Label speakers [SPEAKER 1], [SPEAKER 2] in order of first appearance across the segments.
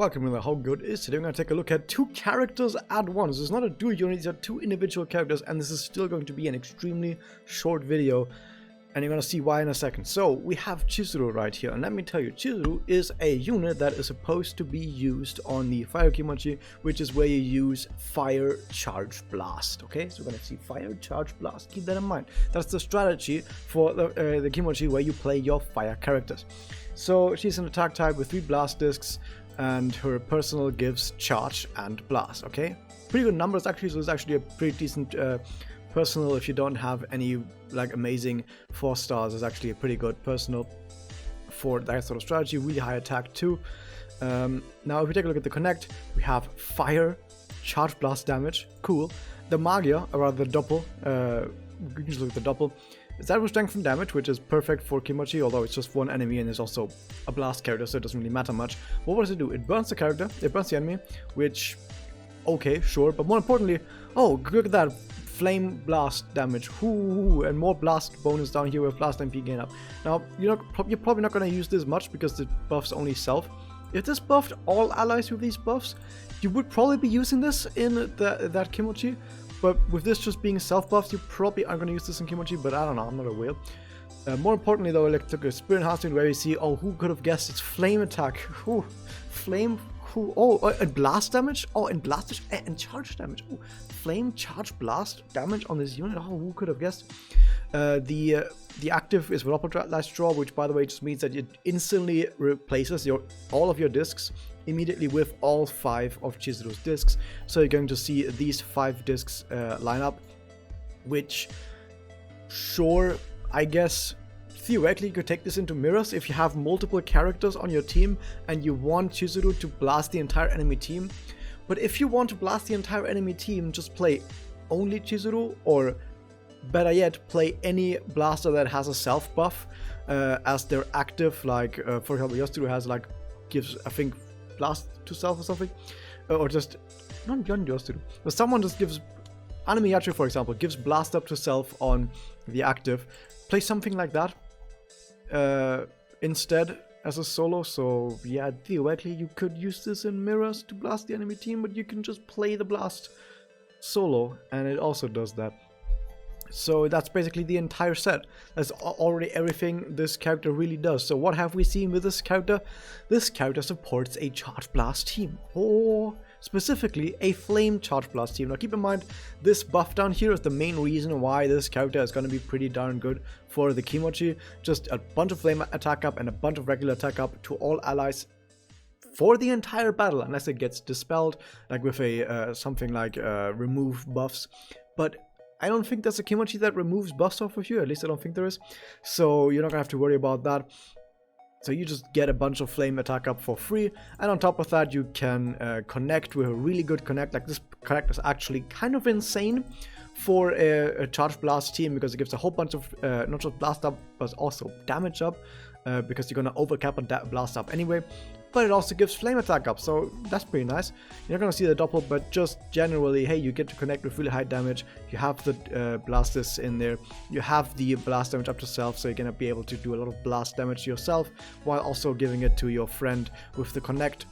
[SPEAKER 1] Welcome to How Good Is. Today we're going to take a look at two characters at once. It's not a dual unit, these are two individual characters, and this is still going to be an extremely short video, and you're going to see why in a second. So we have Chizuru right here, and let me tell you, Chizuru is a unit that is supposed to be used on the Fire Kimochi, which is where you use Fire Charge Blast. Okay, so we're going to see Fire Charge Blast. Keep that in mind. That's the strategy for the Kimochi where you play your fire characters. So she's an attack type with 3 blast discs, and her personal gives charge and blast. Okay, pretty good numbers actually, so it's actually a pretty decent personal. If you don't have any like amazing 4 stars, it's actually a pretty good personal for that sort of strategy. Really high attack too. Now if we take a look at the connect, we have fire charge blast damage, cool. The magia, or rather the doppel, you can just look at the doppel. It's that with strength and damage, which is perfect for Kimochi, although it's just one enemy and it's also a blast character, so it doesn't really matter much. What does it do? It burns the character, it burns the enemy, which, okay, sure, but more importantly, oh, look at that flame blast damage, and more blast bonus down here with blast MP gain up. Now, you're probably not going to use this much because it buffs only self. If this buffed all allies with these buffs, you would probably be using this in that Kimochi. But with this just being self-buffs, you probably aren't going to use this in Kimochi, but I don't know, I'm not a whale. More importantly though, like took a Spirit Enhancement where you see, oh, who could have guessed it's Flame Attack? And Blast damage? Oh, and Blast and Charge damage. Oh, Flame Charge Blast damage on this unit? Oh, who could have guessed? The active is Last Draw, which by the way just means that it instantly replaces all of your discs immediately with all 5 of Chizuru's discs. So you're going to see these 5 discs line up, which, sure, I guess theoretically you could take this into mirrors if you have multiple characters on your team and you want Chizuru to blast the entire enemy team. But if you want to blast the entire enemy team, just play only Chizuru, or better yet, play any blaster that has a self buff as their active, like for example Chizuru has like, gives, I think, blast to self or something, or just not beyond Chizuru, but someone just gives, Anime Yachi for example, gives blast up to self on the active. Play something like that instead as a solo. So yeah, theoretically you could use this in mirrors to blast the enemy team, but you can just play the blast solo and it also does that. So that's basically the entire set. That's already everything this character really does. So what have we seen with this character? This character supports a Charge Blast team, or specifically a Flame Charge Blast team. Now keep in mind, this buff down here is the main reason why this character is going to be pretty darn good for the Kimochi. Just a bunch of Flame attack up and a bunch of regular attack up to all allies for the entire battle, unless it gets dispelled, like with a something like remove buffs. But I don't think there's a Kimochi that removes buffs off of you, at least I don't think there is. So you're not gonna have to worry about that. So you just get a bunch of flame attack up for free, and on top of that you can connect with a really good connect. Like this connect is actually kind of insane for a Charge Blast team, because it gives a whole bunch of not just blast up but also damage up, because you're gonna overcap and blast up anyway. But it also gives flame attack up, so that's pretty nice. You're not gonna see the doppel, but just generally, hey, you get to connect with really high damage. You have the blasters in there. You have the blast damage up to self, so you're gonna be able to do a lot of blast damage yourself while also giving it to your friend with the connect.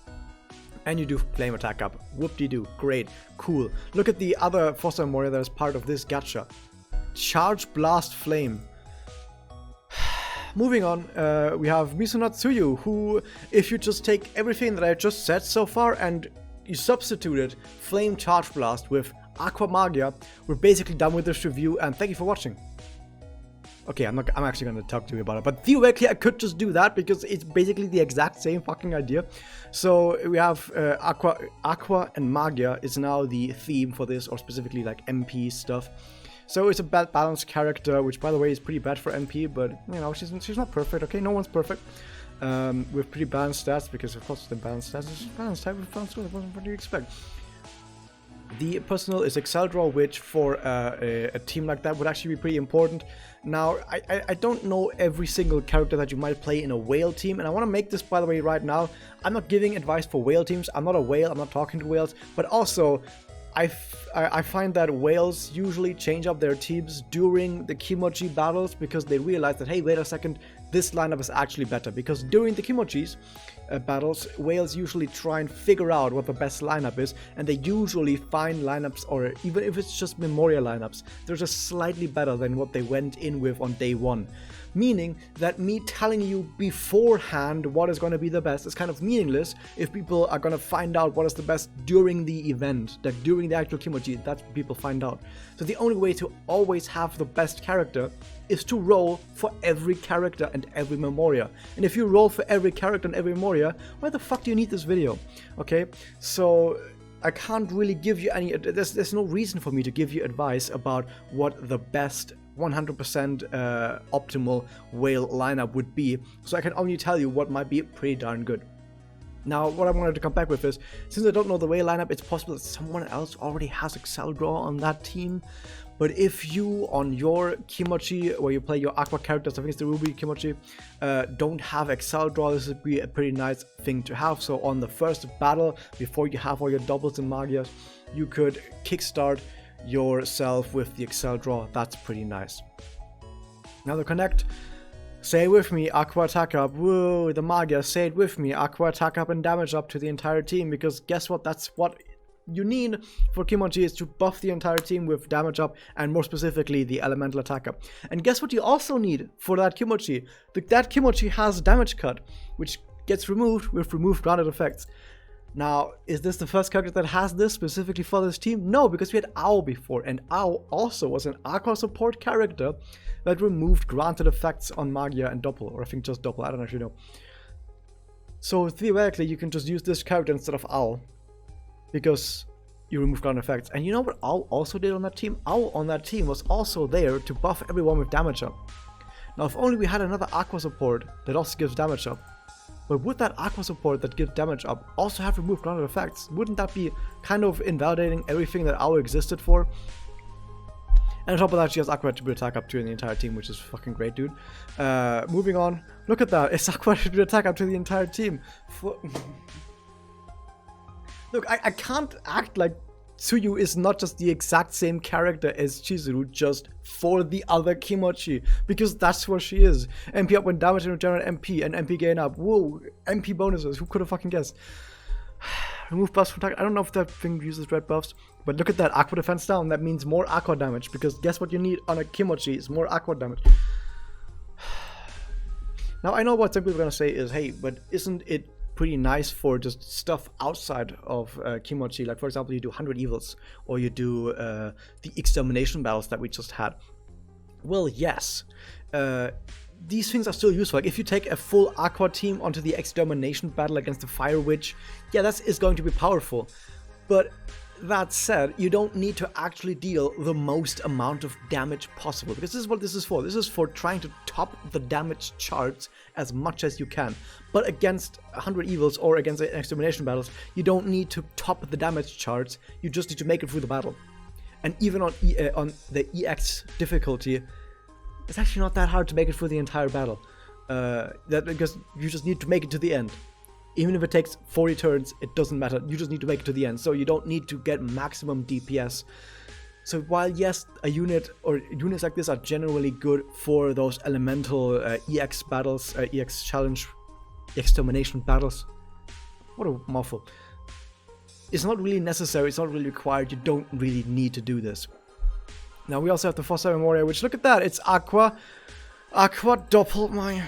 [SPEAKER 1] And you do flame attack up. Whoop-de-doo. Great. Cool. Look at the other 4-star warrior that is part of this gacha. Charge Blast Flame. Moving on, we have Tsuyu, who, if you just take everything that I just said so far and you substituted Flame Charge Blast with Aqua Magia, we're basically done with this review, and thank you for watching. Okay, I'm actually going to talk to you about it, but theoretically I could just do that because it's basically the exact same fucking idea. So we have Aqua and Magia is now the theme for this, or specifically like MP stuff. So it's a bad balanced character, which by the way is pretty bad for MP, but you know, she's not perfect, okay? No one's perfect. With pretty balanced stats, because of course the balanced stats is balanced type of balanced. What do you expect? The personal is Excel Draw, which for a team like that would actually be pretty important. Now, I don't know every single character that you might play in a whale team, and I want to make this, by the way, right now. I'm not giving advice for whale teams. I'm not a whale, I'm not talking to whales, but also I find that whales usually change up their teams during the Kimochi battles, because they realize that, hey, wait a second, this lineup is actually better. Because during the Kimochis, battles, whales usually try and figure out what the best lineup is, and they usually find lineups, or even if it's just Memoria lineups, they're just slightly better than what they went in with on day one. Meaning that me telling you beforehand what is going to be the best is kind of meaningless if people are going to find out what is the best during the event, like during the actual Kimochi. That's what people find out. So the only way to always have the best character is to roll for every character and every Memoria. And if you roll for every character and every Memoria, why the fuck do you need this video? Okay, so I can't really give you any, there's no reason for me to give you advice about what the best 100% optimal whale lineup would be, so I can only tell you what might be pretty darn good. Now, what I wanted to come back with is, since I don't know the whale lineup, it's possible that someone else already has Excel Draw on that team. But if you, on your Kimochi, where you play your Aqua characters, I think it's the Ruby Kimochi, don't have Excel Draw, this would be a pretty nice thing to have. So on the first battle, before you have all your doubles and Magias, you could kickstart yourself with the Excel Draw. That's pretty nice. Now the Connect, say it with me, Aqua attack up, woo, the Magia, say it with me, Aqua attack up and damage up to the entire team, because guess what, that's what you need for Kimochi, is to buff the entire team with damage up, and more specifically the elemental attack up. And guess what you also need for that Kimochi? That Kimochi has damage cut, which gets removed with removed grounded effects. Now, is this the first character that has this specifically for this team? No, because we had Ao before, and Ao also was an Aqua support character that removed granted effects on Magia and Doppel, or I think just Doppel, I don't actually know. So theoretically, you can just use this character instead of Ao, because you remove ground effects. And you know what Ao also did on that team? Ao on that team was also there to buff everyone with damage up. Now, if only we had another Aqua support that also gives damage up, but would that Aqua support that gives damage up also have removed grounded effects? Wouldn't that be kind of invalidating everything that Ao existed for? And on top of that, she has Aqua attribute attack up to the entire team, which is fucking great, dude. Moving on. Look at that. It's Aqua attribute attack up to the entire team. Look, I can't act like Tsuyu is not just the exact same character as Chizuru, just for the other Kimochi, because that's what she is. MP up when damage and regenerate MP, and MP gain up. Whoa, MP bonuses, who could have fucking guessed? Remove buffs from attack. I don't know if that thing uses red buffs, but look at that, Aqua defense down. That means more Aqua damage, because guess what you need on a Kimochi is more Aqua damage. Now, I know what some people are going to say is, hey, but isn't it pretty nice for just stuff outside of Kimochi? Like, for example, you do 100 evils, or you do the extermination battles that we just had. Well, yes. These things are still useful. Like, if you take a full Aqua team onto the extermination battle against the Fire Witch, yeah, that is going to be powerful. But that said, you don't need to actually deal the most amount of damage possible, because this is what this is for. This is for trying to top the damage charts as much as you can. But against 100 evils or against extermination battles, you don't need to top the damage charts, you just need to make it through the battle. And even on the EX difficulty, it's actually not that hard to make it through the entire battle. Because you just need to make it to the end. Even if it takes 40 turns, it doesn't matter. You just need to make it to the end. So you don't need to get maximum DPS. So while yes, a unit or units like this are generally good for those elemental EX battles, EX challenge, extermination battles. What a mouthful. It's not really necessary. It's not really required. You don't really need to do this. Now we also have the Fossa Memoria, which, look at that. It's Aqua Doppel.